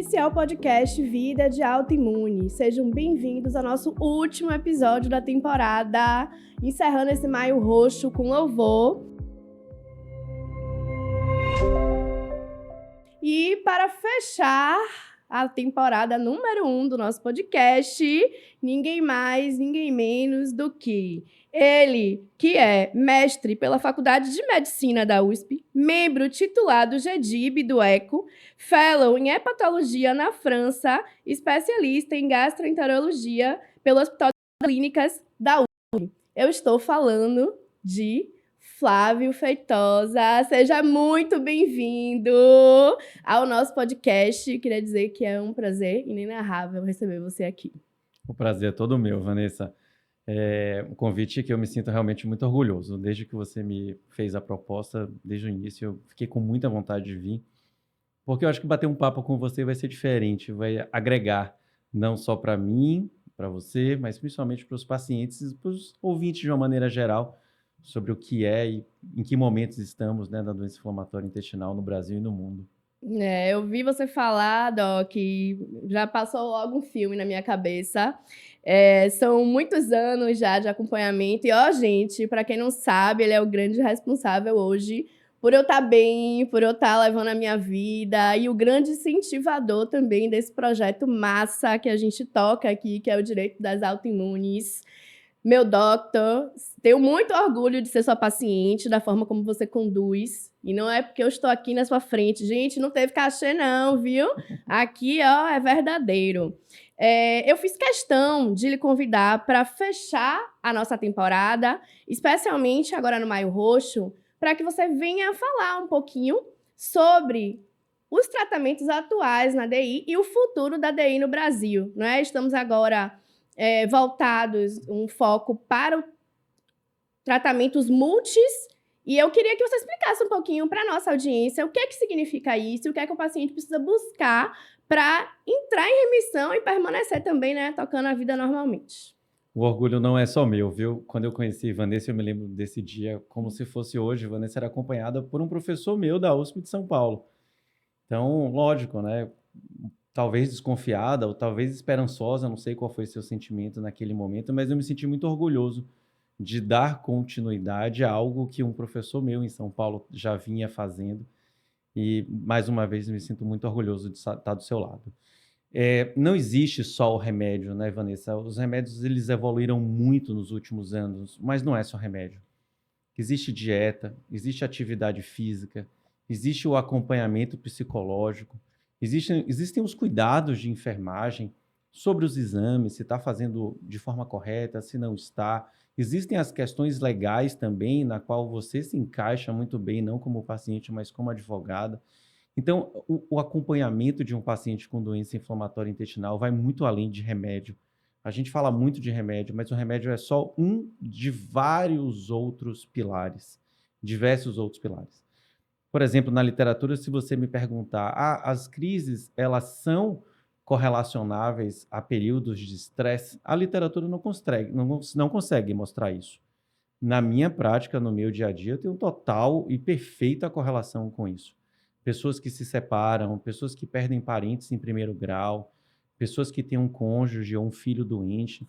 Esse é o podcast Vida de Autoimune. Sejam bem-vindos ao nosso último episódio da temporada, encerrando esse maio roxo com louvor. E para fechar a temporada número 1 do nosso podcast, ninguém mais, ninguém menos do que ele, que é mestre pela Faculdade de Medicina da USP, membro titular do GEDIB do ECO, fellow em hepatologia na França, especialista em gastroenterologia pelo Hospital de Clínicas da USP. Eu estou falando de Flávio Feitosa. Seja muito bem-vindo ao nosso podcast. Queria dizer que é um prazer inenarrável receber você aqui. O prazer é todo meu, Vanessa. É um convite que eu me sinto realmente muito orgulhoso. Desde que você me fez a proposta, desde o início, eu fiquei com muita vontade de vir, porque eu acho que bater um papo com você vai ser diferente, vai agregar não só para mim, para você, mas principalmente para os pacientes e para os ouvintes de uma maneira geral, sobre o que é e em que momentos estamos, né, da doença inflamatória intestinal no Brasil e no mundo. Eu vi você falar, Doc, já passou logo um filme na minha cabeça. São muitos anos já de acompanhamento. E, gente, para quem não sabe, ele é o grande responsável hoje por eu estar bem, por eu estar levando a minha vida e o grande incentivador também desse projeto massa que a gente toca aqui, que é o Direito das Autoimunes. Meu doctor, tenho muito orgulho de ser sua paciente, da forma como você conduz. E não é porque eu estou aqui na sua frente. Gente, não teve cachê não, viu? Aqui, é verdadeiro. Eu fiz questão de lhe convidar para fechar a nossa temporada, especialmente agora no Maio Roxo, para que você venha falar um pouquinho sobre os tratamentos atuais na DI e o futuro da DI no Brasil, não é? Estamos agora voltados, um foco para tratamentos multis, e eu queria que você explicasse um pouquinho para a nossa audiência o que é que significa isso, o que é que o paciente precisa buscar para entrar em remissão e permanecer também, né, tocando a vida normalmente. O orgulho não é só meu, viu? Quando eu conheci Vanessa, eu me lembro desse dia como se fosse hoje. Vanessa era acompanhada por um professor meu da USP de São Paulo. Então, lógico, né? Talvez desconfiada ou talvez esperançosa, não sei qual foi seu sentimento naquele momento, mas eu me senti muito orgulhoso de dar continuidade a algo que um professor meu em São Paulo já vinha fazendo. E, mais uma vez, me sinto muito orgulhoso de estar do seu lado. Não existe só o remédio, né, Vanessa? Os remédios, eles evoluíram muito nos últimos anos, mas não é só remédio. Existe dieta, existe atividade física, existe o acompanhamento psicológico, existem os cuidados de enfermagem sobre os exames, se está fazendo de forma correta, se não está. Existem as questões legais também, na qual você se encaixa muito bem, não como paciente, mas como advogada. Então, o acompanhamento de um paciente com doença inflamatória intestinal vai muito além de remédio. A gente fala muito de remédio, mas o remédio é só um de vários outros pilares, diversos outros pilares. Por exemplo, na literatura, se você me perguntar, as crises, elas são correlacionáveis a períodos de estresse, a literatura não consegue mostrar isso. Na minha prática, no meu dia a dia, eu tenho total e perfeita correlação com isso. Pessoas que se separam, pessoas que perdem parentes em primeiro grau, pessoas que têm um cônjuge ou um filho doente.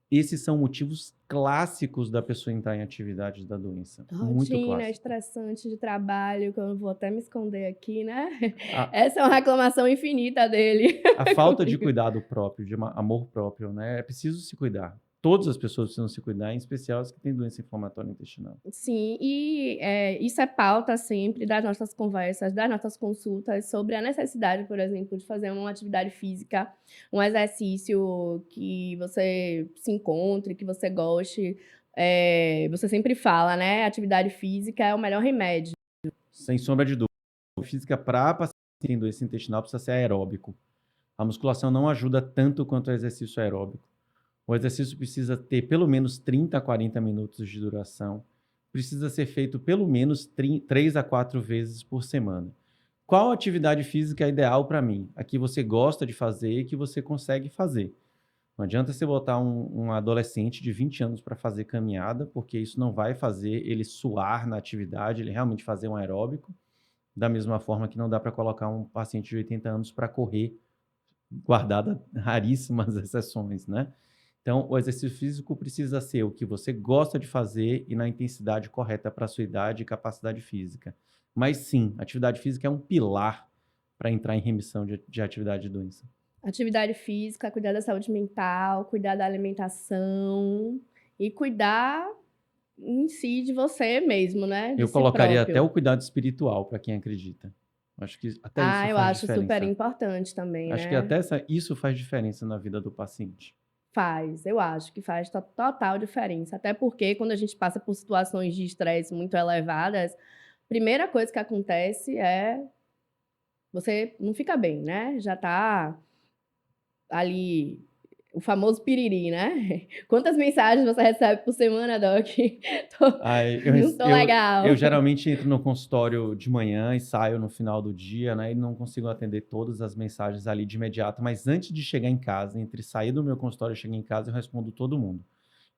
Esses são motivos clássicos da pessoa entrar em atividades da doença. Muito Rotina clássico. estressante de trabalho, que eu vou até me esconder aqui, né? A, Essa é uma reclamação infinita dele. a falta de cuidado próprio, de amor próprio, né? É preciso se cuidar. Todas as pessoas precisam se cuidar, em especial as que têm doença inflamatória intestinal. Sim, e isso é pauta sempre das nossas conversas, das nossas consultas, sobre a necessidade, por exemplo, de fazer uma atividade física, um exercício que você se encontre, que você goste. Você sempre fala, né? Atividade física é o melhor remédio. Sem sombra de dúvida. A física para paciente que tem doença intestinal precisa ser aeróbico. A musculação não ajuda tanto quanto o exercício aeróbico. O exercício precisa ter pelo menos 30 a 40 minutos de duração. Precisa ser feito pelo menos 3 a 4 vezes por semana. Qual atividade física é ideal para mim? A que você gosta de fazer e que você consegue fazer. Não adianta você botar um adolescente de 20 anos para fazer caminhada, porque isso não vai fazer ele suar na atividade, ele realmente fazer um aeróbico. Da mesma forma que não dá para colocar um paciente de 80 anos para correr guardada raríssimas exceções, né? Então, o exercício físico precisa ser o que você gosta de fazer e na intensidade correta para a sua idade e capacidade física. Mas sim, atividade física é um pilar para entrar em remissão de atividade de doença. Atividade física, cuidar da saúde mental, cuidar da alimentação e cuidar em si de você mesmo, né? De Eu si colocaria até próprio. o cuidado espiritual para quem acredita. Acho que até isso Ah, eu faz acho super diferença. importante também, Acho que né? até isso faz diferença na vida do paciente. Faz, eu acho que faz total diferença. Até porque quando a gente passa por situações de estresse muito elevadas, primeira coisa que acontece é você não fica bem, né? Já tá ali o famoso piriri, né? Quantas mensagens você recebe por semana, Doc? Tô- Aí não tô eu legal. geralmente entro no consultório de manhã e saio no final do dia, né? E não consigo atender todas as mensagens ali de imediato, mas antes de chegar em casa, entre sair do meu consultório e chegar em casa, eu respondo todo mundo.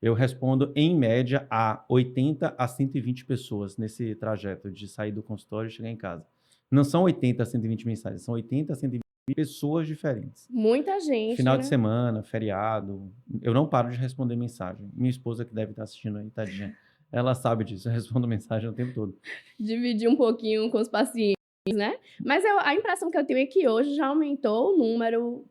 Eu respondo, em média, a 80 a 120 pessoas nesse trajeto de sair do consultório e chegar em casa. Não são 80 a 120 mensagens, são 80 a 120 pessoas diferentes. Muita gente, Final de né? semana, feriado, eu não paro de responder mensagem. Minha esposa que deve estar assistindo aí, tadinha, ela sabe disso, eu respondo mensagem o tempo todo. Dividir um pouquinho com os pacientes, né? Mas a impressão que eu tenho é que hoje já aumentou o número.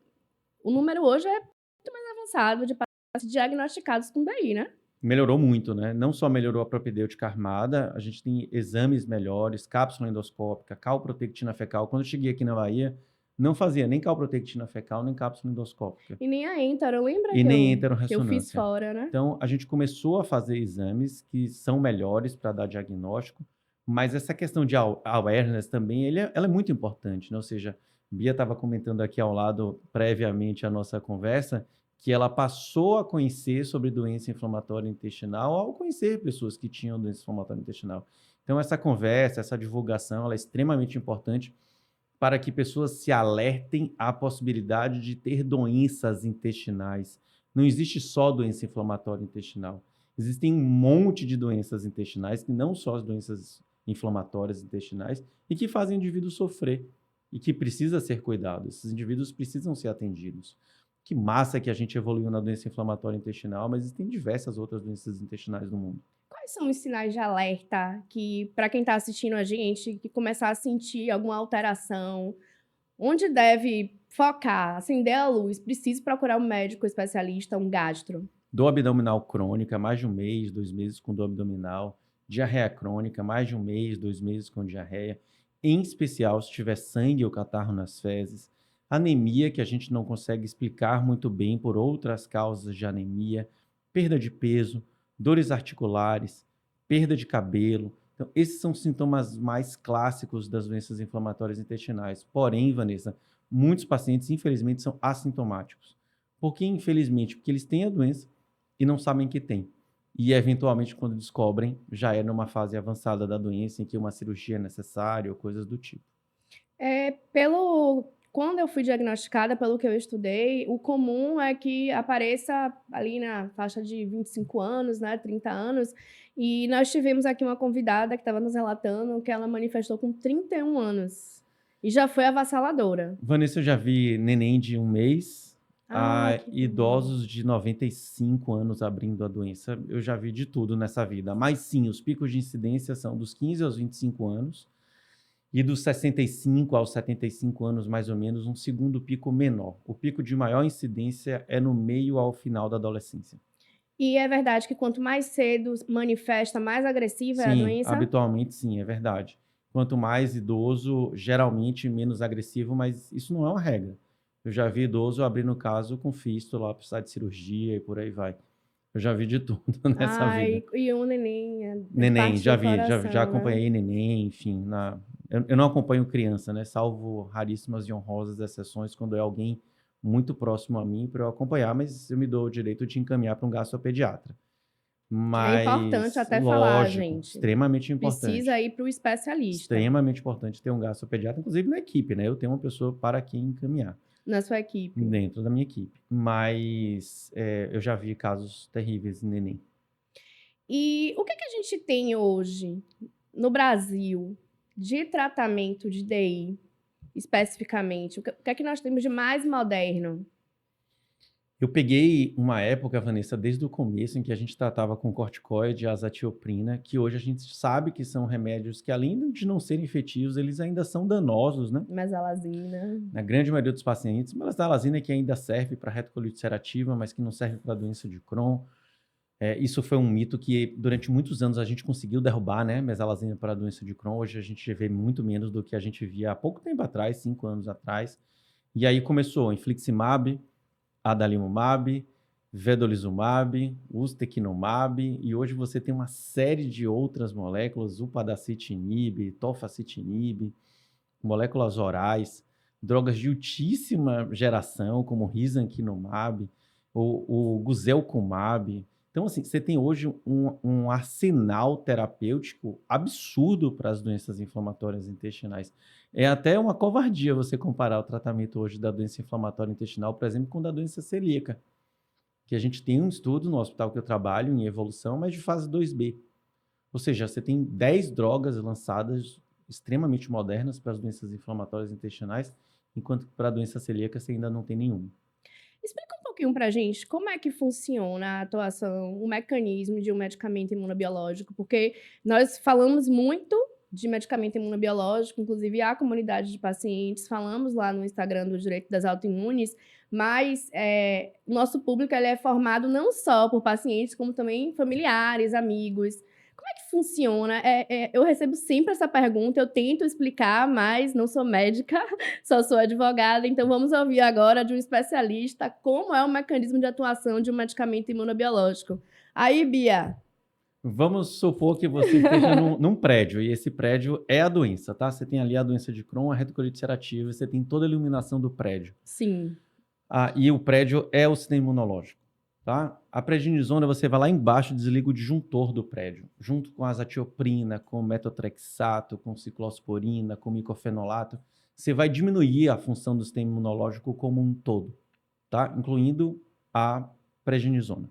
O número hoje é muito mais avançado de pacientes diagnosticados com DI, né? Melhorou muito, né? Não só melhorou a propedêutica armada, a gente tem exames melhores, cápsula endoscópica, calprotectina fecal. Quando eu cheguei aqui na Bahia, não fazia nem calprotectina fecal, nem cápsula endoscópica. E nem a Entero, lembra E que nem eu fiz enterorressonância. fora, né? Então, a gente começou a fazer exames que são melhores para dar diagnóstico, mas essa questão de awareness também, ela é muito importante, né? Ou seja, Bia estava comentando aqui ao lado, previamente à nossa conversa, que ela passou a conhecer sobre doença inflamatória intestinal ao conhecer pessoas que tinham doença inflamatória intestinal. Então, essa conversa, essa divulgação, ela é extremamente importante para que pessoas se alertem à possibilidade de ter doenças intestinais. Não existe só doença inflamatória intestinal. Existem um monte de doenças intestinais, que não só as doenças inflamatórias intestinais, e que fazem o indivíduo sofrer e que precisa ser cuidado. Esses indivíduos precisam ser atendidos. Que massa que a gente evoluiu na doença inflamatória intestinal, mas existem diversas outras doenças intestinais no mundo. Quais são os sinais de alerta que, para quem está assistindo a gente, que começar a sentir alguma alteração, onde deve focar, acender a luz, precisa procurar um médico especialista, um gastro? Dor abdominal crônica, mais de um mês, 2 meses com dor abdominal. Diarreia crônica, mais de um mês, 2 meses com diarreia. Em especial se tiver sangue ou catarro nas fezes. Anemia, que a gente não consegue explicar muito bem por outras causas de anemia. Perda de peso, dores articulares, perda de cabelo. Então, esses são os sintomas mais clássicos das doenças inflamatórias intestinais. Porém, Vanessa, muitos pacientes, infelizmente, são assintomáticos. Por que, infelizmente? Porque eles têm a doença, e não sabem que tem. E, eventualmente, quando descobrem, já é numa fase avançada da doença em que uma cirurgia é necessária ou coisas do tipo. Quando eu fui diagnosticada, pelo que eu estudei, o comum é que apareça ali na faixa de 25 anos, né, 30 anos, e nós tivemos aqui uma convidada que estava nos relatando que ela manifestou com 31 anos, e já foi avassaladora. Vanessa, eu já vi neném de um mês Ai, a que bom. idosos de 95 anos abrindo a doença. Eu já vi de tudo nessa vida. Mas sim, os picos de incidência são dos 15 aos 25 anos e dos 65 aos 75 anos, mais ou menos, um segundo pico menor. O pico de maior incidência é no meio ao final da adolescência. E é verdade que quanto mais cedo manifesta, mais agressiva é a Sim, doença? habitualmente sim, é verdade. Quanto mais idoso, geralmente menos agressivo, mas isso não é uma regra. Eu já vi idoso abrindo caso com fístula, precisar de cirurgia e por aí vai. Eu já vi de tudo nessa vida. Ai, e um neném, deve Neném, partir já o vi, já coração, né? acompanhei neném, enfim. Eu não acompanho criança, né? Salvo raríssimas e honrosas exceções, quando é alguém muito próximo a mim para eu acompanhar, mas eu me dou o direito de encaminhar para um gastropediatra. É importante Mas, até falar, lógico, gente. extremamente Precisa importante. ir para o especialista Extremamente importante ter um gastropediatra, inclusive na equipe, né? Eu tenho uma pessoa para quem encaminhar na sua equipe. dentro da minha equipe. Mas eu já vi casos terríveis em neném. E o que que a gente tem hoje no Brasil de tratamento de DI? especificamente? O que é que nós temos de mais moderno? Eu peguei uma época, Vanessa, desde o começo, em que a gente tratava com corticoide e azatioprina, que hoje a gente sabe que são remédios que, além de não serem efetivos, eles ainda são danosos, né? Mesalazina. Na grande maioria dos pacientes, mesalazina que ainda serve para retocolite ulcerativa, mas que não serve para doença de Crohn. Isso foi um mito que durante muitos anos a gente conseguiu derrubar, né? Mesalazina para a doença de Crohn. Hoje a gente vê muito menos do que a gente via há pouco tempo atrás, 5 anos atrás. E aí começou infliximab, adalimumab, vedolizumab, ustekinumab, e hoje você tem uma série de outras moléculas, upadacitinib, tofacitinib, moléculas orais, drogas de altíssima geração, como risankizumab, o guselkumab. Então, assim, você tem hoje um arsenal terapêutico absurdo para as doenças inflamatórias intestinais. É até uma covardia você comparar o tratamento hoje da doença inflamatória intestinal, por exemplo, com o da doença celíaca, que a gente tem um estudo no hospital que eu trabalho em evolução, mas de fase 2B. Ou seja, você tem 10 drogas lançadas extremamente modernas para as doenças inflamatórias intestinais, enquanto que para a doença celíaca você ainda não tem nenhuma. Explica um pouquinho pra gente como é que funciona a atuação, o mecanismo de um medicamento imunobiológico, porque nós falamos muito de medicamento imunobiológico, inclusive a comunidade de pacientes, falamos lá no Instagram do Direito das Autoimunes, mas o nosso público ele é formado não só por pacientes, como também familiares, amigos. Como é que funciona? Eu recebo sempre essa pergunta, eu tento explicar, mas não sou médica, só sou advogada, então vamos ouvir agora de um especialista como é o mecanismo de atuação de um medicamento imunobiológico. Aí, Bia. Vamos supor que você esteja num prédio, e esse prédio é a doença, tá? Você tem ali a doença de Crohn, a retocolite ulcerativa, você tem toda a iluminação do prédio. Sim. E o prédio é o sistema imunológico, tá? A prednisona, você vai lá embaixo e desliga o disjuntor do prédio, junto com a azatioprina, com metotrexato, com ciclosporina, com micofenolato. Você vai diminuir a função do sistema imunológico como um todo, tá? Incluindo a prednisona.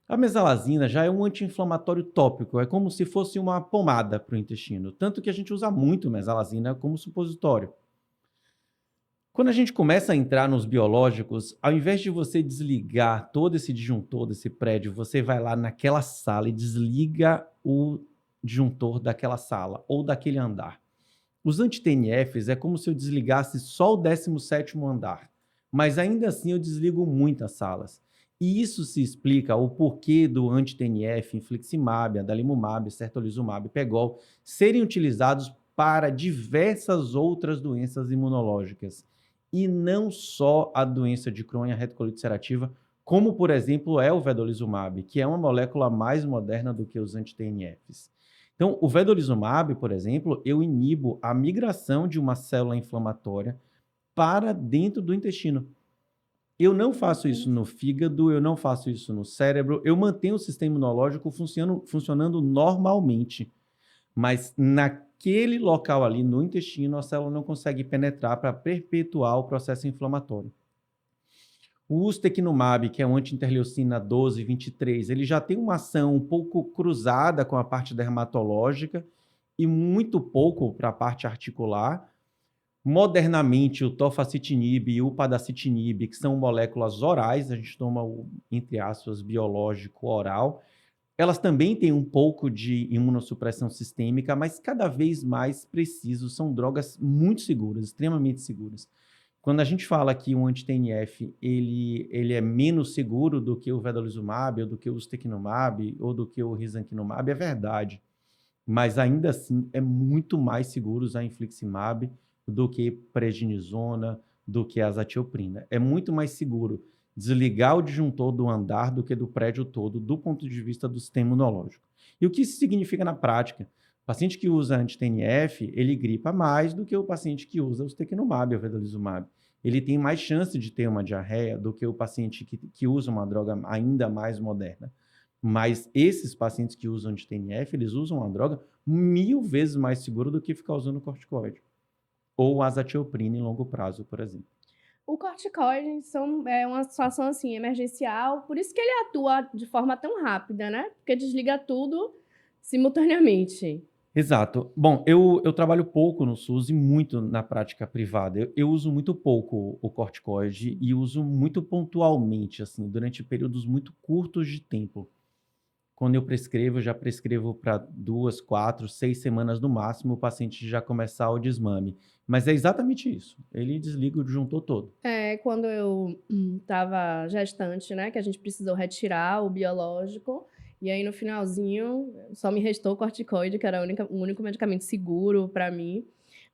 A mesalazina já é um anti-inflamatório tópico, é como se fosse uma pomada para o intestino, tanto que a gente usa muito mesalazina como supositório. Quando a gente começa a entrar nos biológicos, ao invés de você desligar todo esse disjuntor desse prédio, você vai lá naquela sala e desliga o disjuntor daquela sala ou daquele andar. Os anti-TNFs é como se eu desligasse só o 17º andar, mas ainda assim eu desligo muitas salas. E isso se explica o porquê do anti-TNF, infliximab, adalimumab, certolizumab, pegol, serem utilizados para diversas outras doenças imunológicas. E não só a doença de Crohn e a retocolite ulcerativa, como, por exemplo, é o vedolizumab, que é uma molécula mais moderna do que os anti-TNFs. Então, o vedolizumab, por exemplo, eu inibo a migração de uma célula inflamatória para dentro do intestino. Eu não faço isso no fígado, eu não faço isso no cérebro, eu mantenho o sistema imunológico funcionando normalmente, mas naquele local ali no intestino, a célula não consegue penetrar para perpetuar o processo inflamatório. O ustekinumab, que é um anti-interleucina 12 e 23, ele já tem uma ação um pouco cruzada com a parte dermatológica e muito pouco para a parte articular. Modernamente, o tofacitinib e o upadacitinib, que são moléculas orais, a gente toma o, entre aspas, biológico oral, elas também têm um pouco de imunossupressão sistêmica, mas cada vez mais precisos, são drogas muito seguras, extremamente seguras. Quando a gente fala que um anti-TNF ele é menos seguro do que o vedolizumab, ou do que o ustekinumab, ou do que o risankizumab, é verdade. Mas ainda assim é muito mais seguro usar infliximab do que prednisona, do que azatioprina. É muito mais seguro desligar o disjuntor do andar do que do prédio todo, do ponto de vista do sistema imunológico. E o que isso significa na prática? O paciente que usa anti-TNF, ele gripa mais do que o paciente que usa o ustekinumab ou vedolizumab. Ele tem mais chance de ter uma diarreia do que o paciente que usa uma droga ainda mais moderna. Mas esses pacientes que usam anti-TNF, eles usam uma droga 1000 vezes mais segura do que ficar usando corticoide. Ou azatioprina em longo prazo, por exemplo. O corticoide é uma situação assim, emergencial, por isso que ele atua de forma tão rápida, né? Porque desliga tudo simultaneamente. Exato. Bom, eu trabalho pouco no SUS e muito na prática privada. Eu uso muito pouco o corticoide e uso muito pontualmente, assim, durante períodos muito curtos de tempo. Quando eu prescrevo, eu já prescrevo para 2, 4, 6 semanas no máximo, o paciente já começar o desmame. Mas é exatamente isso. Ele desliga o disjuntor todo. Quando eu estava gestante, né, que a gente precisou retirar o biológico, e aí no finalzinho só me restou o corticoide, que era o único medicamento seguro para mim.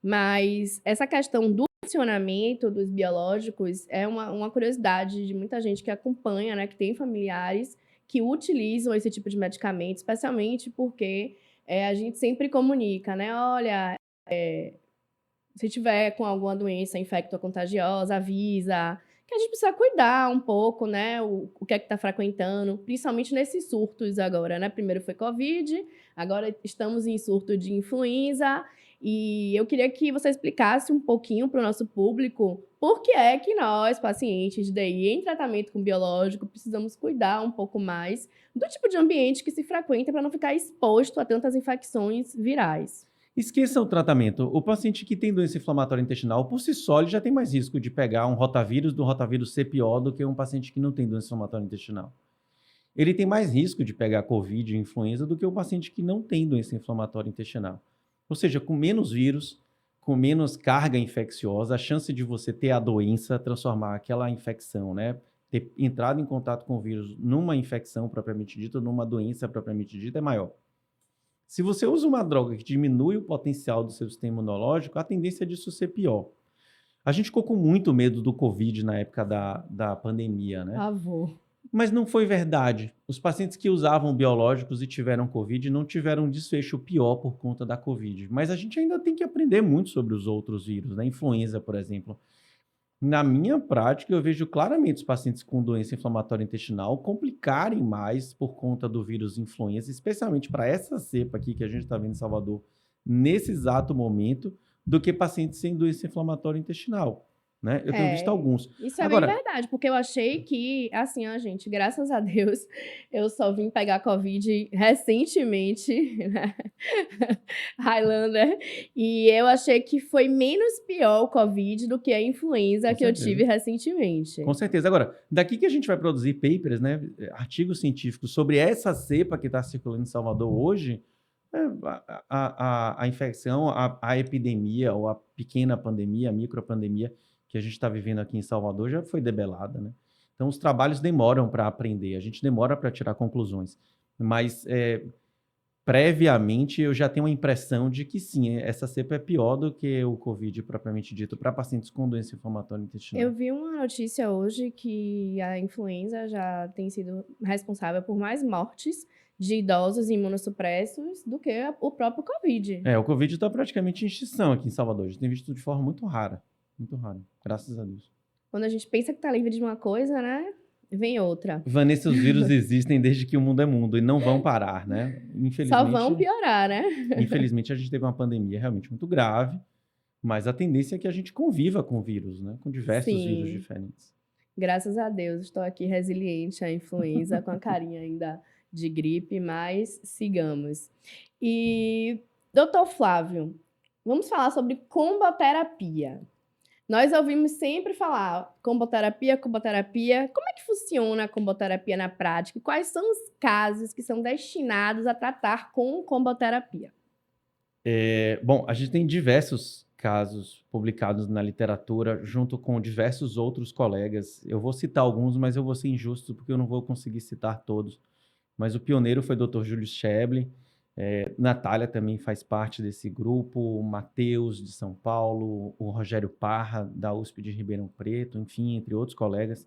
Mas essa questão do funcionamento dos biológicos é uma curiosidade de muita gente que acompanha, né, que tem familiares que utilizam esse tipo de medicamento, especialmente porque a gente sempre comunica, né? Olha, se tiver com alguma doença infecto-contagiosa, avisa. Que a gente precisa cuidar um pouco, né? O que é que está frequentando, principalmente nesses surtos agora, né? Primeiro foi Covid, agora estamos em surto de influenza. E eu queria que você explicasse um pouquinho para o nosso público por que é que nós, pacientes de DI em tratamento com biológico, precisamos cuidar um pouco mais do tipo de ambiente que se frequenta para não ficar exposto a tantas infecções virais. Esqueça o tratamento. O paciente que tem doença inflamatória intestinal, por si só, ele já tem mais risco de pegar um rotavírus, do rotavírus ser pior do que um paciente que não tem doença inflamatória intestinal. Ele tem mais risco de pegar Covid e influenza do que o paciente que não tem doença inflamatória intestinal. Ou seja, com menos vírus, com menos carga infecciosa, a chance de você ter a doença, transformar aquela infecção, né? Ter entrado em contato com o vírus numa infecção propriamente dita, numa doença propriamente dita, é maior. Se você usa uma droga que diminui o potencial do seu sistema imunológico, a tendência disso ser pior. A gente ficou com muito medo do Covid na época da pandemia, né? Avô. Mas não foi verdade. Os pacientes que usavam biológicos e tiveram Covid não tiveram um desfecho pior por conta da Covid. Mas a gente ainda tem que aprender muito sobre os outros vírus, né? Influenza, por exemplo. Na minha prática, eu vejo claramente os pacientes com doença inflamatória intestinal complicarem mais por conta do vírus influenza, especialmente para essa cepa aqui que a gente está vendo em Salvador, nesse exato momento, do que pacientes sem doença inflamatória intestinal, né? Eu tenho visto É, alguns. isso é bem Agora, verdade, porque eu achei que, assim, ó, gente, graças a Deus, eu só vim pegar Covid recentemente, né? Highlander, e eu achei que foi menos pior o Covid do que a influenza com que eu tive certeza. recentemente. Com certeza. Agora, daqui que a gente vai produzir papers, né, artigos científicos sobre essa cepa que está circulando em Salvador hoje, a infecção, a epidemia, ou a pequena pandemia, a micropandemia que a gente está vivendo aqui em Salvador já foi debelada, né? Então, os trabalhos demoram para aprender, a gente demora para tirar conclusões. Mas, previamente, eu já tenho a impressão de que sim, essa cepa é pior do que o Covid propriamente dito para pacientes com doença inflamatória Eu intestinal. vi uma notícia hoje que a influenza já tem sido responsável por mais mortes de idosos imunossupressos do que o próprio Covid. O Covid está praticamente em extinção aqui em Salvador. A gente tem visto de forma muito rara, graças a Deus. Quando a gente pensa que tá livre de uma coisa, né? Vem outra. Vanessa, os vírus existem desde que o mundo é mundo e não vão parar, né? Só vão Infelizmente, piorar, né? infelizmente a gente teve uma pandemia realmente muito grave, mas a tendência é que a gente conviva com vírus, né? Com diversos vírus Sim, diferentes. graças a Deus, estou aqui resiliente à influenza, com a carinha ainda de gripe, mas sigamos. E, doutor Flávio, vamos falar sobre comboterapia. Nós ouvimos sempre falar comboterapia, comboterapia. Como é que funciona a comboterapia na prática? E quais são os casos que são destinados a tratar com comboterapia? Bom, a gente tem diversos casos publicados na literatura, junto com diversos outros colegas. Eu vou citar alguns, mas eu vou ser injusto porque eu não vou conseguir citar todos. Mas o pioneiro foi o Dr. Júlio Schäble. Natália também faz parte desse grupo, o Matheus, de São Paulo, o Rogério Parra, da USP de Ribeirão Preto, enfim, entre outros colegas,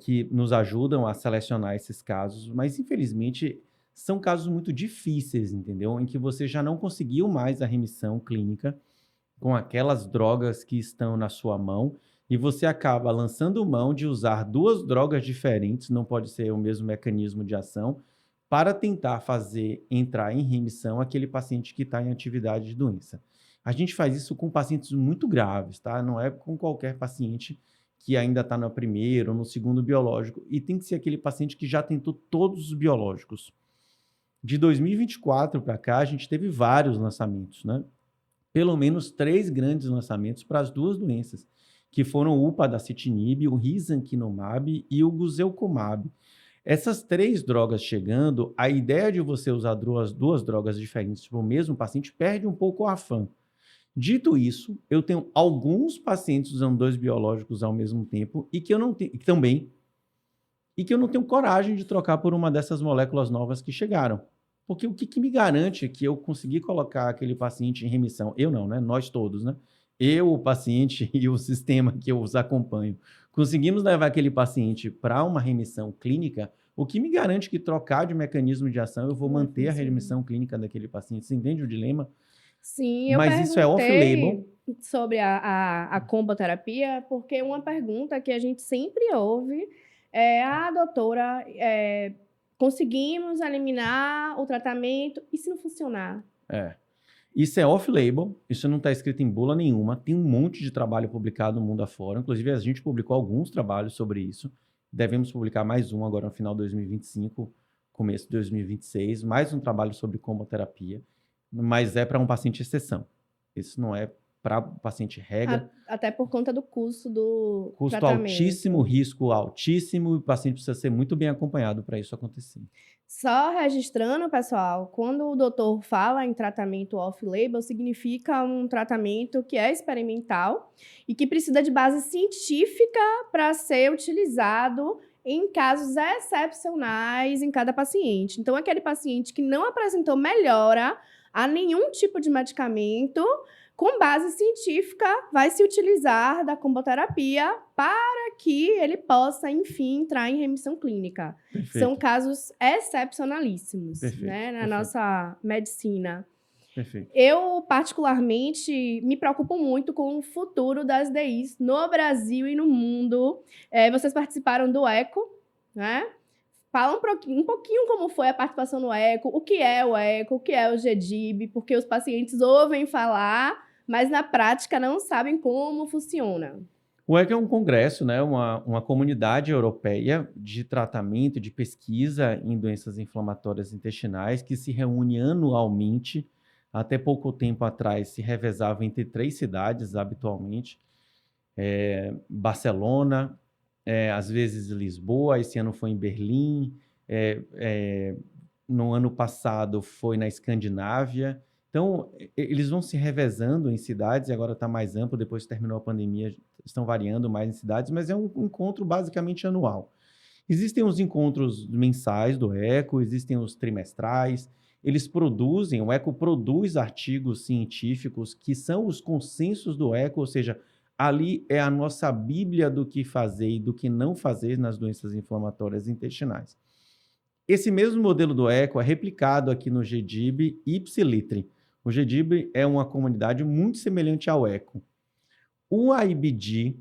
que nos ajudam a selecionar esses casos, mas infelizmente são casos muito difíceis, entendeu? Em que você já não conseguiu mais a remissão clínica com aquelas drogas que estão na sua mão e você acaba lançando mão de usar duas drogas diferentes, não pode ser o mesmo mecanismo de ação, para tentar fazer entrar em remissão aquele paciente que está em atividade de doença. A gente faz isso com pacientes muito graves, tá? Não é com qualquer paciente que ainda está no primeiro ou no segundo biológico, e tem que ser aquele paciente que já tentou todos os biológicos. De 2024 para cá, a gente teve vários lançamentos, né? Pelo menos 3 grandes lançamentos para as 2 doenças, que foram o upadacitinib, o risankizumab e o guselkumab. Essas 3 drogas chegando, a ideia de você usar 2 drogas diferentes para o mesmo paciente perde um pouco o afã. Dito isso, eu tenho alguns pacientes usando 2 biológicos ao mesmo tempo e que eu não tenho, e que eu não tenho coragem de trocar por uma dessas moléculas novas que chegaram. Porque o que me garante que eu consegui colocar aquele paciente em remissão? Eu não, né? Nós todos, né? Eu, o paciente e o sistema que eu os acompanho, conseguimos levar aquele paciente para uma remissão clínica. O que me garante que trocar de mecanismo de ação eu vou manter a remissão clínica daquele paciente? Você entende o dilema? Sim, eu Mas isso é off-label. perguntei sobre a comboterapia, porque uma pergunta que a gente sempre ouve é: doutora, conseguimos eliminar o tratamento, e se não funcionar? Isso é off-label, isso não está escrito em bula nenhuma, tem um monte de trabalho publicado no mundo afora, inclusive a gente publicou alguns trabalhos sobre isso, devemos publicar mais um agora no final de 2025, começo de 2026, mais um trabalho sobre comboterapia, mas é para um paciente exceção, isso não é para paciente regra. Até por conta do custo do Custo tratamento. altíssimo, risco altíssimo, e o paciente precisa ser muito bem acompanhado para isso acontecer. Só registrando, pessoal, quando o doutor fala em tratamento off-label, significa um tratamento que é experimental e que precisa de base científica para ser utilizado em casos excepcionais em cada paciente. Então, aquele paciente que não apresentou melhora a nenhum tipo de medicamento, com base científica, vai se utilizar da comboterapia para que ele possa, enfim, entrar em remissão clínica. Perfeito. São casos excepcionalíssimos, Perfeito, né, na perfeito. nossa medicina. Perfeito. Eu, particularmente, me preocupo muito com o futuro das DIs no Brasil e no mundo. Vocês participaram do ECO, né? Fala um pouquinho como foi a participação no ECO, o que é o ECO, o que é o GDIB, porque os pacientes ouvem falar, mas na prática não sabem como funciona. O ECO é um congresso, né, uma comunidade europeia de tratamento, de pesquisa em doenças inflamatórias intestinais, que se reúne anualmente. Até pouco tempo atrás se revezava entre 3 cidades, habitualmente. Barcelona, às vezes Lisboa, esse ano foi em Berlim, no ano passado foi na Escandinávia. Então, eles vão se revezando em cidades, e agora está mais amplo, depois que terminou a pandemia, estão variando mais em cidades, mas é um encontro basicamente anual. Existem os encontros mensais do ECO, existem os trimestrais, eles produzem, o ECO produz artigos científicos que são os consensos do ECO, ou seja, ali é a nossa bíblia do que fazer e do que não fazer nas doenças inflamatórias intestinais. Esse mesmo modelo do ECO é replicado aqui no GDIB e Ipsilitre. O GDIB é uma comunidade muito semelhante ao ECO. O IBD,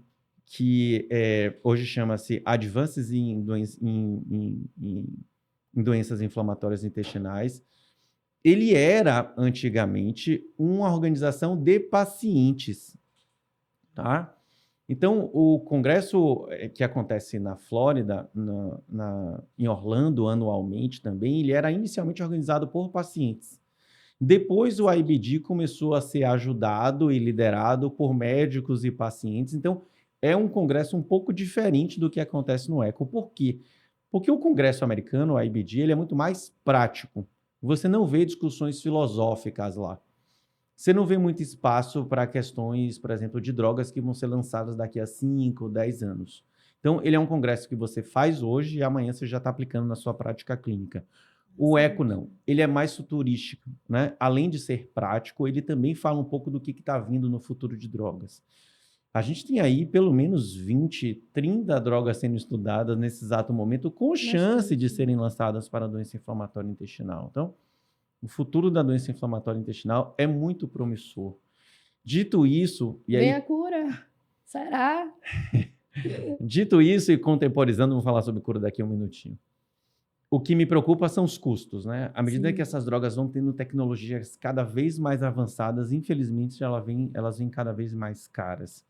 que hoje chama-se Advances em Doenças Inflamatórias Intestinais, ele era, antigamente, uma organização de pacientes, tá? Então, o congresso que acontece na Flórida, em Orlando, anualmente também, ele era inicialmente organizado por pacientes. Depois, o IBD começou a ser ajudado e liderado por médicos e pacientes. Então, é um congresso um pouco diferente do que acontece no ECO. Por quê? Porque o congresso americano, o IBD, ele é muito mais prático. Você não vê discussões filosóficas lá. Você não vê muito espaço para questões, por exemplo, de drogas que vão ser lançadas daqui a 5, 10 anos. Então, ele é um congresso que você faz hoje e amanhã você já está aplicando na sua prática clínica. O ECO não. Ele é mais futurístico, né? Além de ser prático, ele também fala um pouco do que está vindo no futuro de drogas. A gente tem aí pelo menos 20, 30 drogas sendo estudadas nesse exato momento, com chance de serem lançadas para a doença inflamatória intestinal. Então, o futuro da doença inflamatória intestinal é muito promissor. Dito isso... Vem a cura. Será? Dito isso e contemporizando, vou falar sobre cura daqui a um minutinho. O que me preocupa são os custos, né? À medida que essas drogas vão tendo tecnologias cada vez mais avançadas, infelizmente elas vêm cada vez mais caras.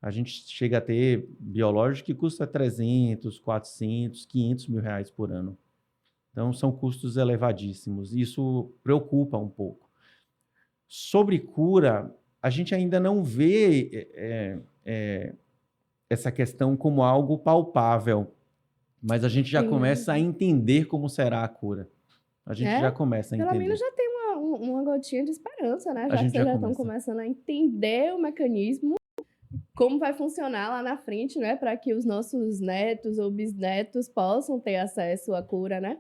A gente chega a ter biológico que custa 300, 400, 500 mil reais por ano. Então, são custos elevadíssimos. Isso preocupa um pouco. Sobre cura, a gente ainda não vê essa questão como algo palpável, mas a gente já Sim. começa a entender como será a cura. A gente já É, começa a pelo menos entender. já tem uma gotinha de esperança, né? A Já que gente vocês já já estão começa. começando a entender o mecanismo, como vai funcionar lá na frente, né? Para que os nossos netos ou bisnetos possam ter acesso à cura, né?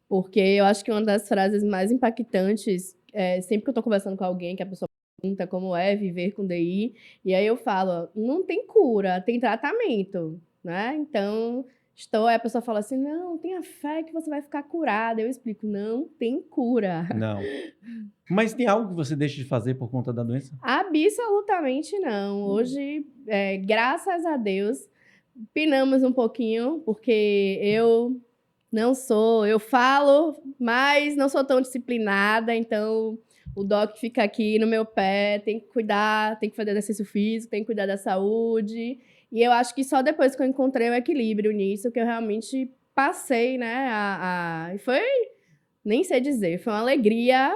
Porque eu acho que uma das frases mais impactantes, sempre que eu estou conversando com alguém, que a pessoa pergunta como é viver com DI, e aí eu falo, não tem cura, tem tratamento, né? Então, aí a pessoa fala assim, não, tenha fé que você vai ficar curada. Eu explico, não tem cura. Não. Mas tem algo que você deixa de fazer por conta da doença? Absolutamente não. Hoje, graças a Deus, pinamos um pouquinho, porque eu falo, mas não sou tão disciplinada, então o doc fica aqui no meu pé, tem que cuidar, tem que fazer exercício físico, tem que cuidar da saúde. E eu acho que só depois que eu encontrei o equilíbrio nisso, que eu realmente passei, né? E foi, nem sei dizer, foi uma alegria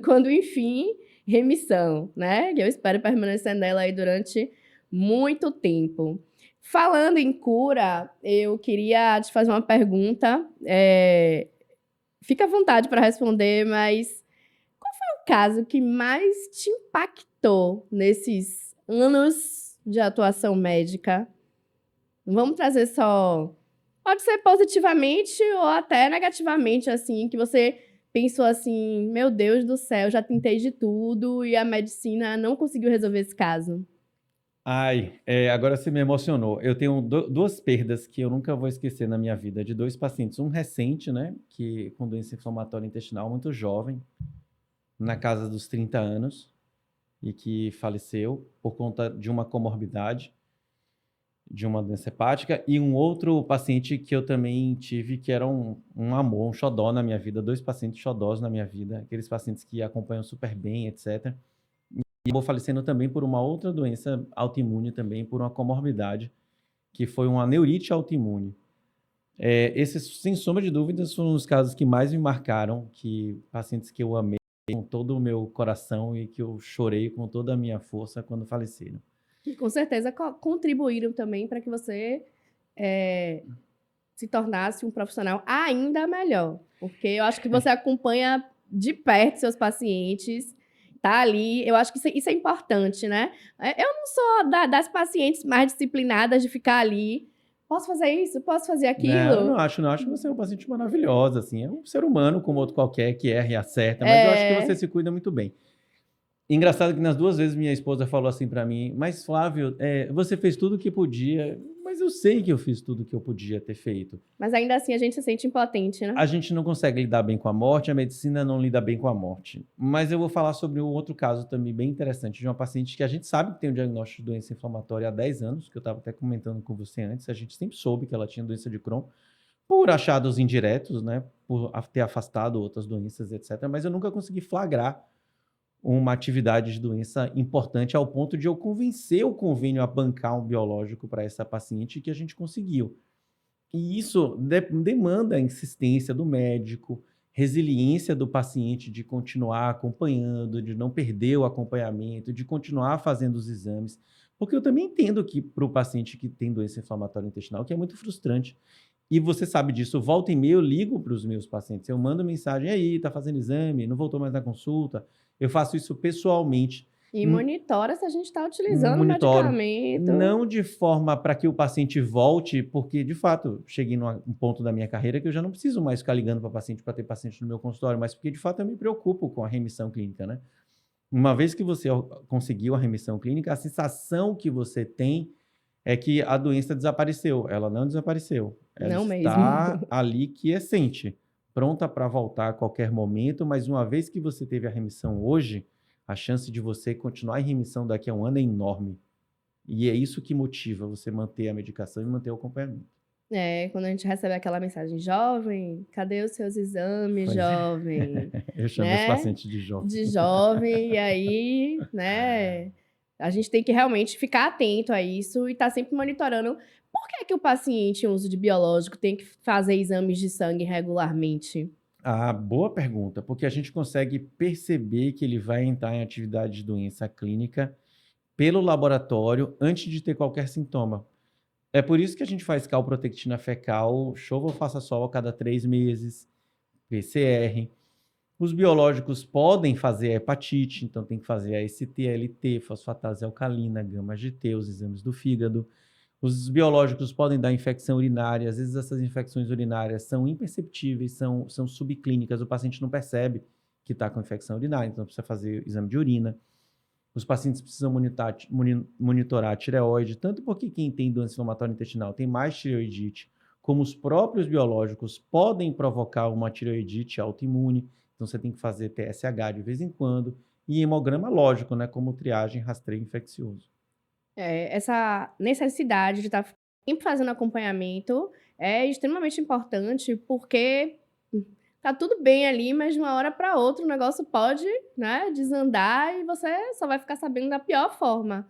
quando, enfim, remissão, né? E eu espero permanecer nela aí durante muito tempo. Falando em cura, eu queria te fazer uma pergunta. Fica à vontade para responder, mas o caso que mais te impactou nesses anos de atuação médica? Não vamos trazer só. Pode ser positivamente ou até negativamente, assim, que você pensou assim: meu Deus do céu, já tentei de tudo e a medicina não conseguiu resolver esse caso. Ai, agora você me emocionou. Eu tenho duas perdas que eu nunca vou esquecer na minha vida, de dois pacientes. Um recente, né, que com doença inflamatória intestinal, muito jovem, na casa dos 30 anos, e que faleceu por conta de uma comorbidade, de uma doença hepática, e um outro paciente que eu também tive, que era um amor, um xodó na minha vida, dois pacientes xodós na minha vida, aqueles pacientes que acompanham super bem, etc. E acabou falecendo também por uma outra doença autoimune também, por uma comorbidade, que foi uma neurite autoimune. Esses, sem sombra de dúvidas, foram os casos que mais me marcaram, que pacientes que eu amei com todo o meu coração e que eu chorei com toda a minha força quando faleceram. Que com certeza contribuíram também para que você se tornasse um profissional ainda melhor. Porque eu acho que você acompanha de perto seus pacientes, tá ali. Eu acho que isso é importante, né? Eu não sou das pacientes mais disciplinadas de ficar ali. Posso fazer isso? Posso fazer Não, eu aquilo? não acho que você é uma paciente maravilhosa, assim, é um ser humano como outro qualquer que erra e acerta, mas eu acho que você É, se cuida muito bem. Engraçado que nas duas vezes minha esposa falou assim para mim, mas Flávio, você fez tudo o que podia, mas eu sei que eu fiz tudo o que eu podia ter feito. mas ainda assim a gente se sente impotente, né? A gente não consegue lidar bem com a morte, a medicina não lida bem com a morte. Mas eu vou falar sobre um outro caso também bem interessante, de uma paciente que a gente sabe que tem um diagnóstico de doença inflamatória há 10 anos, que eu estava até comentando com você antes, a gente sempre soube que ela tinha doença de Crohn, por achados indiretos, né, por ter afastado outras doenças, etc. Mas eu nunca consegui flagrar uma atividade de doença importante ao ponto de eu convencer o convênio a bancar um biológico para essa paciente, que a gente conseguiu. E isso demanda a insistência do médico, resiliência do paciente de continuar acompanhando, de não perder o acompanhamento, de continuar fazendo os exames. Porque eu também entendo que para o paciente que tem doença inflamatória intestinal, que é muito frustrante. E você sabe disso, volta e meia eu ligo para os meus pacientes, eu mando mensagem, e aí, tá fazendo exame, não voltou mais na consulta? Eu faço isso pessoalmente. E monitora se a gente está utilizando o Monitoro. medicamento. Não de forma para que o paciente volte, porque, de fato, cheguei num ponto da minha carreira que eu já não preciso mais ficar ligando para paciente para ter paciente no meu consultório, mas porque, de fato, eu me preocupo com a remissão clínica, né? Uma vez que você conseguiu a remissão clínica, a sensação que você tem é que a doença desapareceu. Ela não desapareceu. Ela Não mesmo. está ali quiescente, pronta para voltar a qualquer momento, mas uma vez que você teve a remissão hoje, a chance de você continuar em remissão daqui a um ano é enorme. E é isso que motiva você manter a medicação e manter o acompanhamento. Quando a gente recebe aquela mensagem, jovem, cadê os seus exames, Pois é. jovem? Eu chamo esse Né? paciente de jovem. De jovem, e aí, né? A gente tem que realmente ficar atento a isso e estar sempre monitorando. Por que o paciente em uso de biológico tem que fazer exames de sangue regularmente? Ah, boa pergunta, porque a gente consegue perceber que ele vai entrar em atividade de doença clínica pelo laboratório antes de ter qualquer sintoma. É por isso que a gente faz calprotectina fecal, chova ou faça sol a cada 3 meses, PCR. Os biológicos podem fazer hepatite, então tem que fazer a ST-LT, fosfatase alcalina, gama-GT, os exames do fígado. Os biológicos podem dar infecção urinária, às vezes essas infecções urinárias são imperceptíveis, são subclínicas, o paciente não percebe que está com infecção urinária, então precisa fazer exame de urina. Os pacientes precisam monitorar a tireoide, tanto porque quem tem doença inflamatória intestinal tem mais tireoidite, como os próprios biológicos podem provocar uma tireoidite autoimune, então você tem que fazer TSH de vez em quando, e hemograma lógico, né, como triagem rastreio infeccioso. Essa necessidade de estar sempre fazendo acompanhamento é extremamente importante, porque tá tudo bem ali, mas de uma hora para outra o negócio pode, né, desandar e você só vai ficar sabendo da pior forma.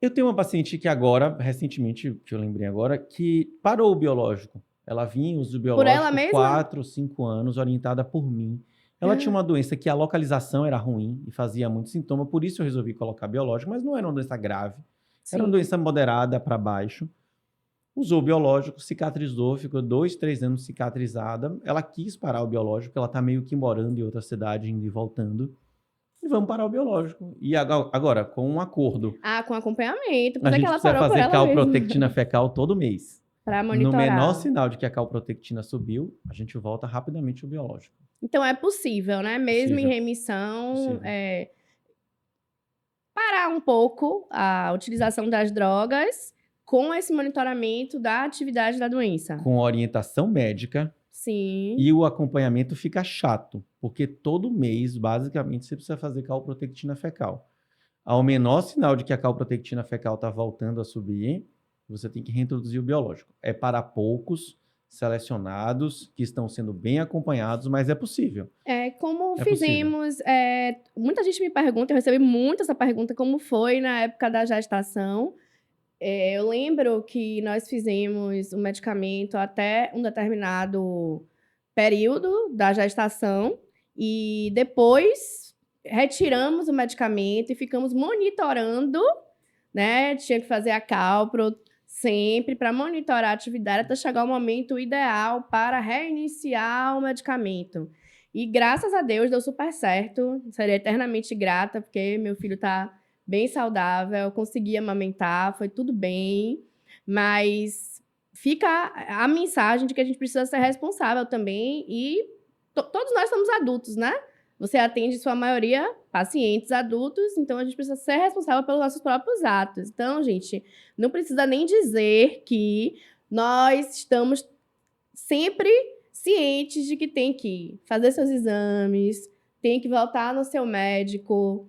Eu tenho uma paciente que agora, recentemente, que eu lembrei agora, que parou o biológico. Ela vinha uso do Por ela biológico mesma? 4, 5 anos, orientada por mim. Ela tinha uma doença que a localização era ruim e fazia muito sintoma, por isso eu resolvi colocar biológico, mas não era uma doença grave. Era uma Sim. doença moderada para baixo. Usou o biológico, cicatrizou, ficou 2, 3 anos cicatrizada. Ela quis parar o biológico, ela está meio que morando em outra cidade, indo e voltando. E vamos parar o biológico. E agora, com um acordo. Ah, com acompanhamento, A por é que gente ela precisa parou por fazer ela mesma, calprotectina fecal todo mês. para No menor monitorar. sinal de que a calprotectina subiu, a gente volta rapidamente o biológico. Então é possível, né, mesmo em Possível, remissão, possível. parar um pouco a utilização das drogas com esse monitoramento da atividade da doença. Com orientação médica Sim. e o acompanhamento fica chato, porque todo mês, basicamente, você precisa fazer calprotectina fecal. Ao menor sinal de que a calprotectina fecal está voltando a subir, você tem que reintroduzir o biológico. É para poucos selecionados que estão sendo bem acompanhados, mas é possível. Como É possível. fizemos, muita gente me pergunta, eu recebi muito essa pergunta, como foi na época da gestação. Eu lembro que nós fizemos o medicamento até um determinado período da gestação e depois retiramos o medicamento e ficamos monitorando, né? Tinha que fazer a calpro sempre para monitorar a atividade até chegar o momento ideal para reiniciar o medicamento. E graças a Deus deu super certo. Seria eternamente grata, porque meu filho está bem saudável, eu consegui amamentar, foi tudo bem. Mas fica a mensagem de que a gente precisa ser responsável também e todos nós somos adultos, né? Você atende, sua maioria, pacientes adultos, então a gente precisa ser responsável pelos nossos próprios atos. Então, gente, não precisa nem dizer que nós estamos sempre cientes de que tem que fazer seus exames, tem que voltar no seu médico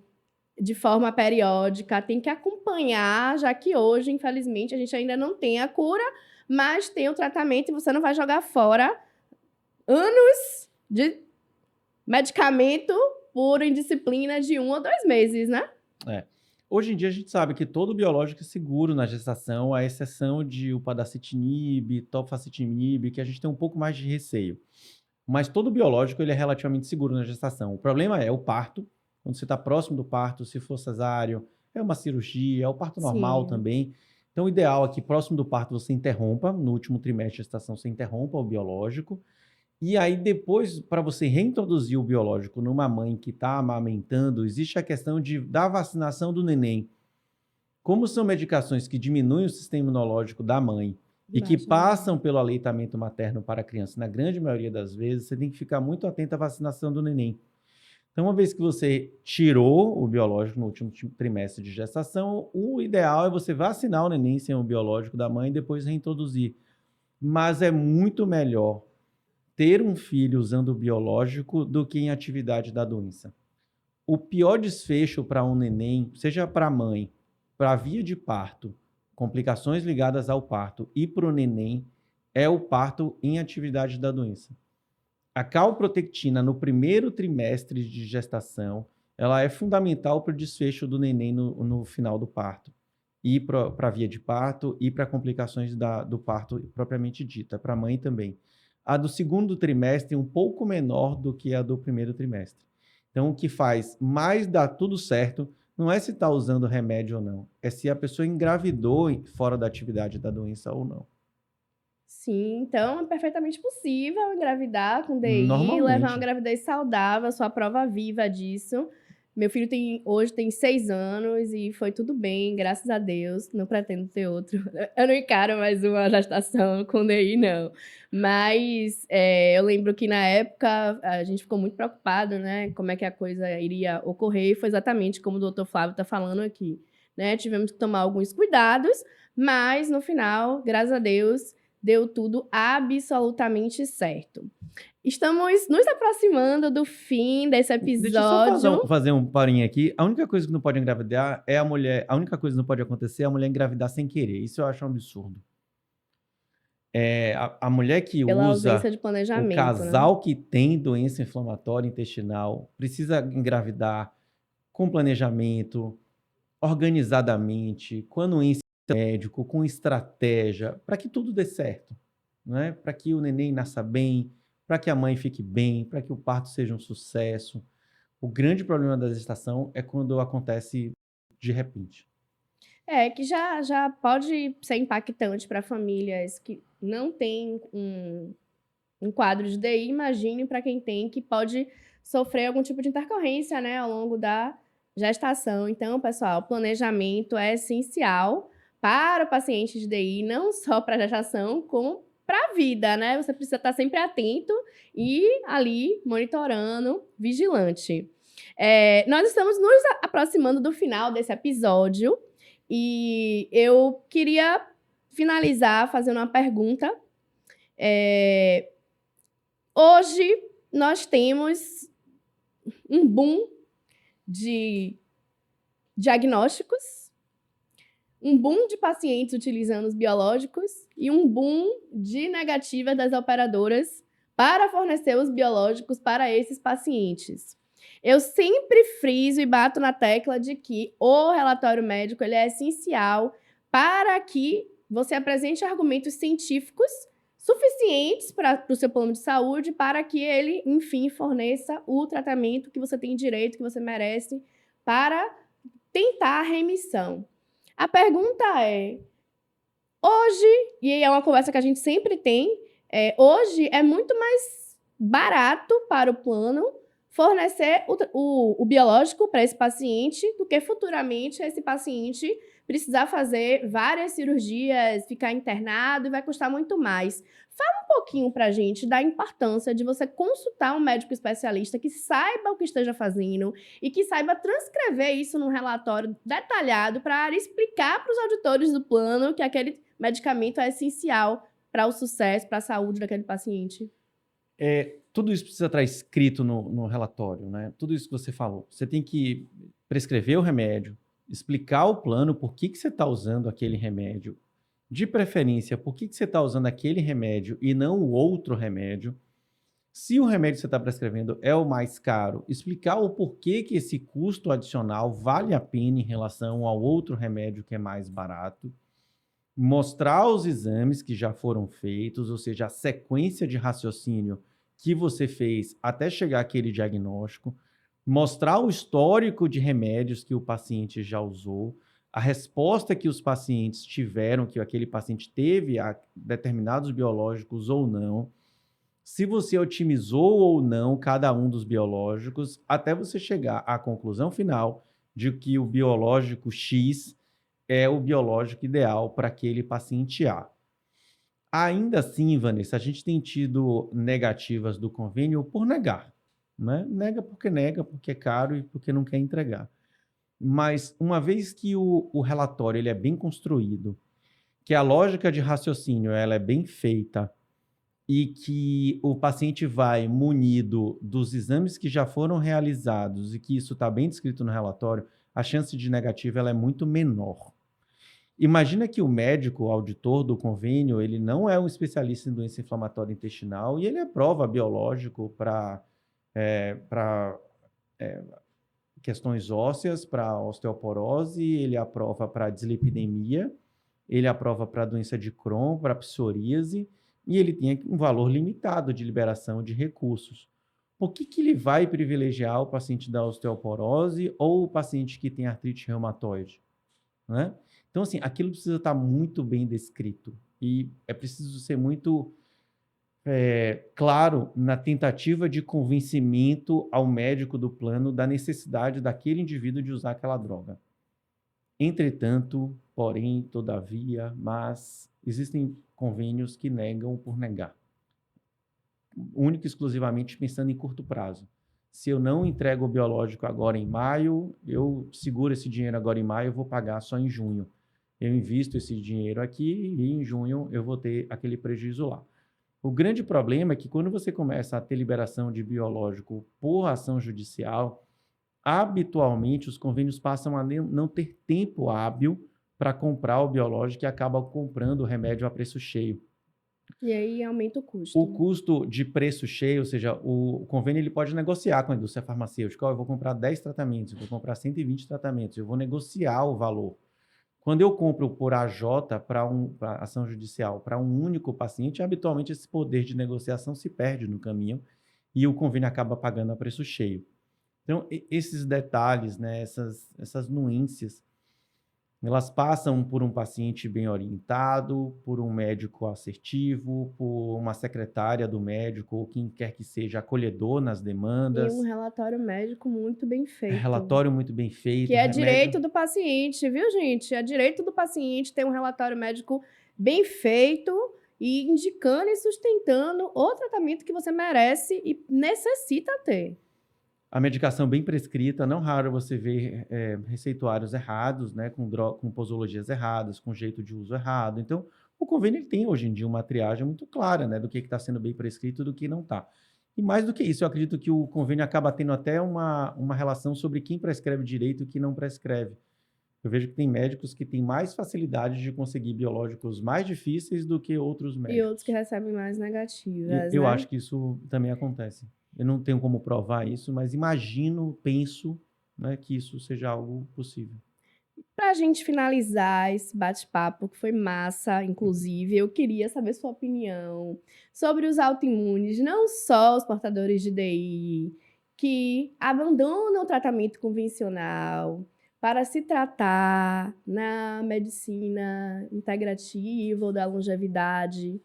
de forma periódica, tem que acompanhar, já que hoje, infelizmente, a gente ainda não tem a cura, mas tem o tratamento e você não vai jogar fora anos de medicamento por indisciplina de 1 ou 2 meses, né? Hoje em dia a gente sabe que todo biológico é seguro na gestação, à exceção de upadacitinib, tofacitinib, que a gente tem um pouco mais de receio. Mas todo biológico ele é relativamente seguro na gestação. O problema é o parto, quando você está próximo do parto, se for cesáreo, é uma cirurgia, é o parto normal Sim. também. Então, o ideal é que próximo do parto você interrompa, no último trimestre de gestação você interrompa o biológico. E aí depois, para você reintroduzir o biológico numa mãe que está amamentando, existe a questão da vacinação do neném. Como são medicações que diminuem o sistema imunológico da mãe e que passam pelo aleitamento materno para a criança, na grande maioria das vezes, você tem que ficar muito atento à vacinação do neném. Então, uma vez que você tirou o biológico no último trimestre de gestação, o ideal é você vacinar o neném sem o biológico da mãe e depois reintroduzir. Mas é muito melhor ter um filho usando o biológico do que em atividade da doença. O pior desfecho para um neném, seja para a mãe, para a via de parto, complicações ligadas ao parto e para o neném, é o parto em atividade da doença. A calprotectina no primeiro trimestre de gestação, ela é fundamental para o desfecho do neném no final do parto. E para a via de parto e para complicações do parto propriamente dita, para a mãe também. a do segundo trimestre um pouco menor do que a do primeiro trimestre. Então, o que faz mais dar tudo certo não é se está usando remédio ou não, é se a pessoa engravidou fora da atividade da doença ou não. Sim, então é perfeitamente possível engravidar com DI, levar uma Normalmente. gravidez saudável, sou a prova viva disso. Meu filho hoje tem 6 anos e foi tudo bem, graças a Deus. Não pretendo ter outro. Eu não encaro mais uma gestação com DI, não. Mas eu lembro que na época a gente ficou muito preocupado, né? Como é que a coisa iria ocorrer. E foi exatamente como o doutor Flávio está falando aqui, né? Tivemos que tomar alguns cuidados, mas no final, graças a Deus, deu tudo absolutamente certo. Estamos nos aproximando do fim desse Deixa eu só episódio. fazer um parinho aqui. A única coisa que não pode engravidar é a mulher. A única coisa que não pode acontecer é a mulher engravidar sem querer. Isso eu acho um absurdo. A mulher que Pela usa, ausência de o planejamento, né? casal que tem doença inflamatória intestinal, precisa engravidar com planejamento, organizadamente, com anuência médico, com estratégia, para que tudo dê certo, né? Para que o neném nasça bem, para que a mãe fique bem, para que o parto seja um sucesso. O grande problema da gestação é quando acontece de repente. Que já pode ser impactante para famílias que não têm um quadro de DI, imagine para quem tem, que pode sofrer algum tipo de intercorrência, né, ao longo da gestação. Então, pessoal, planejamento é essencial para o paciente de DI, não só para a gestação, como para a vida, né? Você precisa estar sempre atento e ali monitorando, vigilante. Nós estamos nos aproximando do final desse episódio e eu queria finalizar fazendo uma pergunta. Hoje nós temos um boom de diagnósticos, um boom de pacientes utilizando os biológicos e um boom de negativas das operadoras para fornecer os biológicos para esses pacientes. Eu sempre friso e bato na tecla de que o relatório médico ele é essencial para que você apresente argumentos científicos suficientes para o seu plano de saúde para que ele, enfim, forneça o tratamento que você tem direito, que você merece, para tentar a remissão. A pergunta é, hoje, e é uma conversa que a gente sempre tem, hoje é muito mais barato para o plano fornecer o biológico para esse paciente do que futuramente esse paciente precisar fazer várias cirurgias, ficar internado e vai custar muito mais. Fala um pouquinho para a gente da importância de você consultar um médico especialista que saiba o que esteja fazendo e que saiba transcrever isso num relatório detalhado para explicar para os auditores do plano que aquele medicamento é essencial para o sucesso, para a saúde daquele paciente. Tudo isso precisa estar escrito no relatório, né? Tudo isso que você falou. Você tem que prescrever o remédio, explicar o plano, por que você está usando aquele remédio, de preferência, por que você está usando aquele remédio e não o outro remédio. Se o remédio que você está prescrevendo é o mais caro, explicar o porquê que esse custo adicional vale a pena em relação ao outro remédio que é mais barato. Mostrar os exames que já foram feitos, ou seja, a sequência de raciocínio que você fez até chegar àquele diagnóstico, mostrar o histórico de remédios que o paciente já usou, a resposta que os pacientes tiveram, que aquele paciente teve a determinados biológicos ou não, se você otimizou ou não cada um dos biológicos, até você chegar à conclusão final de que o biológico X é o biológico ideal para aquele paciente A. Ainda assim, Vanessa, a gente tem tido negativas do convênio por negar, né? Nega porque é caro e porque não quer entregar. Mas uma vez que o relatório ele é bem construído, que a lógica de raciocínio ela é bem feita e que o paciente vai munido dos exames que já foram realizados e que isso está bem descrito no relatório, a chance de negativa ela é muito menor. Imagina que o médico, o auditor do convênio, ele não é um especialista em doença inflamatória intestinal e ele aprova biológico para questões ósseas, para osteoporose, ele aprova para dislipidemia, ele aprova para doença de Crohn, para psoríase, e ele tem um valor limitado de liberação de recursos. Por que ele vai privilegiar o paciente da osteoporose ou o paciente que tem artrite reumatoide? Né? Então, assim, aquilo precisa estar muito bem descrito e é preciso ser muito claro na tentativa de convencimento ao médico do plano da necessidade daquele indivíduo de usar aquela droga. Entretanto, porém, todavia, mas existem convênios que negam por negar, único e exclusivamente pensando em curto prazo. Se eu não entrego o biológico agora em maio, eu seguro esse dinheiro agora em maio, eu vou pagar só em junho. Eu invisto esse dinheiro aqui e em junho eu vou ter aquele prejuízo lá. O grande problema é que quando você começa a ter liberação de biológico por ação judicial, habitualmente os convênios passam a não ter tempo hábil para comprar o biológico e acabam comprando o remédio a preço cheio. E aí aumenta o O custo. custo de preço cheio, ou seja, o convênio ele pode negociar com a indústria farmacêutica. Eu vou comprar 10 tratamentos, eu vou comprar 120 tratamentos, eu vou negociar o valor. Quando eu compro por AJ para ação judicial para um único paciente, habitualmente esse poder de negociação se perde no caminho e o convênio acaba pagando a preço cheio. Então, esses detalhes, né, essas nuances, elas passam por um paciente bem orientado, por um médico assertivo, por uma secretária do médico, ou quem quer que seja acolhedor nas E um demandas, relatório médico muito bem feito. relatório muito bem Que feito, é remédio... direito do paciente, viu, gente? É direito do paciente ter um relatório médico bem feito e indicando e sustentando o tratamento que você merece e necessita ter. A medicação bem prescrita, não raro você vê receituários errados, né, com posologias erradas, com jeito de uso errado. Então, o convênio ele tem hoje em dia uma triagem muito clara, né, do que está sendo bem prescrito e do que não está. E mais do que isso, eu acredito que o convênio acaba tendo até uma relação sobre quem prescreve direito e quem não prescreve. Eu vejo que tem médicos que têm mais facilidade de conseguir biológicos mais difíceis do que outros médicos. E outros que recebem mais negativas, Eu né? acho que isso também acontece. Eu não tenho como provar isso, mas imagino, penso, né, que isso seja algo possível. Para a gente finalizar esse bate-papo, que foi massa, inclusive, eu queria saber sua opinião sobre os autoimunes, não só os portadores de DI, que abandonam o tratamento convencional para se tratar na medicina integrativa ou da longevidade.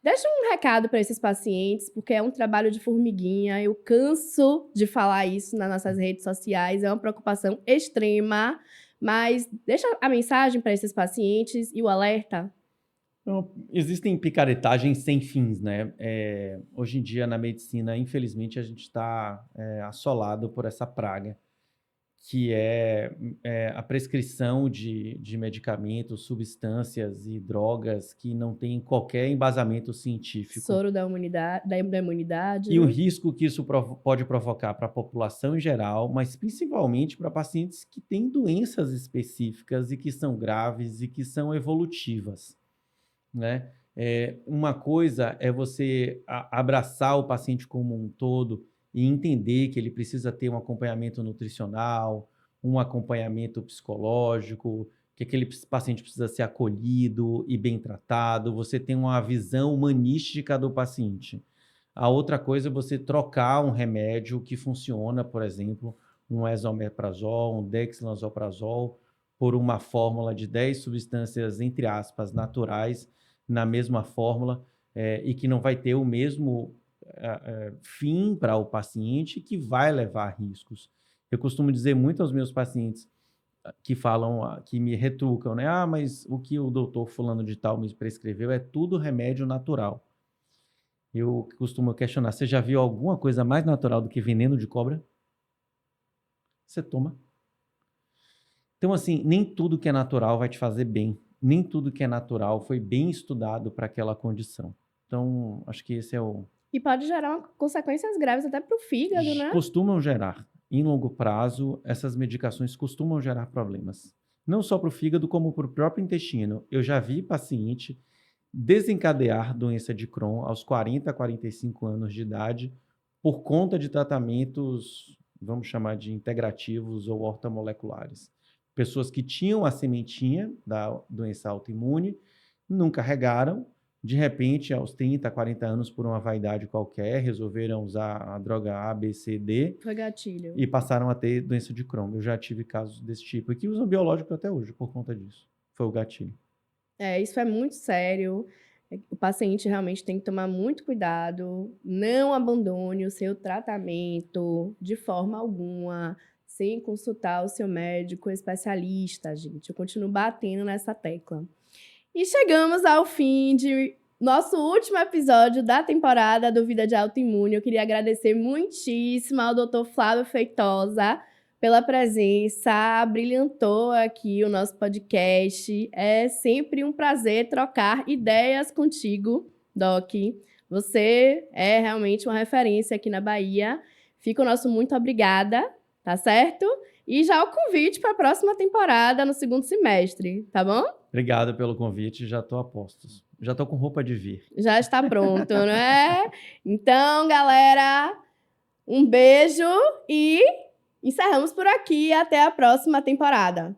Deixa um recado para esses pacientes, porque é um trabalho de formiguinha. Eu canso de falar isso nas nossas redes sociais, é uma preocupação extrema. Mas deixa a mensagem para esses pacientes e o alerta. Então, existem picaretagens sem fins, né? Hoje em dia, na medicina, infelizmente, a gente está assolado por essa praga, que é a prescrição de medicamentos, substâncias e drogas que não têm qualquer embasamento científico. Soro da imunidade. E o né? risco que isso pode provocar para a população em geral, mas principalmente para pacientes que têm doenças específicas e que são graves e que são evolutivas, né? Uma coisa é você abraçar o paciente como um todo e entender que ele precisa ter um acompanhamento nutricional, um acompanhamento psicológico, que aquele paciente precisa ser acolhido e bem tratado, você tem uma visão humanística do paciente. A outra coisa é você trocar um remédio que funciona, por exemplo, um esomeprazol, um dexlansoprazol, por uma fórmula de 10 substâncias, entre aspas, naturais, na mesma fórmula, e que não vai ter o mesmo fim para o paciente, que vai levar a riscos. Eu costumo dizer muito aos meus pacientes que falam, que me retrucam, né? Ah, mas o que o doutor fulano de tal me prescreveu é tudo remédio natural. Eu costumo questionar, você já viu alguma coisa mais natural do que veneno de cobra? Você toma. Então, assim, nem tudo que é natural vai te fazer bem. Nem tudo que é natural foi bem estudado para aquela condição. Então, acho que esse é o... E pode gerar consequências graves até para o fígado, né? Costumam gerar. Em longo prazo, essas medicações costumam gerar problemas. Não só para o fígado, como para o próprio intestino. Eu já vi paciente desencadear doença de Crohn aos 40 a 45 anos de idade por conta de tratamentos, vamos chamar de integrativos ou ortomoleculares. Pessoas que tinham a sementinha da doença autoimune, não carregaram, de repente, aos 30, 40 anos, por uma vaidade qualquer, resolveram usar a droga A, B, C, D Foi gatilho. e passaram a ter doença de Crohn. Eu já tive casos desse tipo e que usam biológico até hoje por conta disso. Foi o gatilho. Isso é muito sério. O paciente realmente tem que tomar muito cuidado. Não abandone o seu tratamento de forma alguma, sem consultar o seu médico especialista, gente. Eu continuo batendo nessa tecla. E chegamos ao fim de nosso último episódio da temporada do Vida de Autoimune. Eu queria agradecer muitíssimo ao Dr. Flávio Feitosa pela presença, brilhantou aqui o nosso podcast. É sempre um prazer trocar ideias contigo, Doc. Você é realmente uma referência aqui na Bahia. Fica o nosso muito obrigada, tá certo? E já o convite para a próxima temporada no segundo semestre, tá bom? Obrigado pelo convite, já estou a postos. Já estou com roupa de vir. Já está pronto, não é? Então, galera, um beijo e encerramos por aqui. Até a próxima temporada.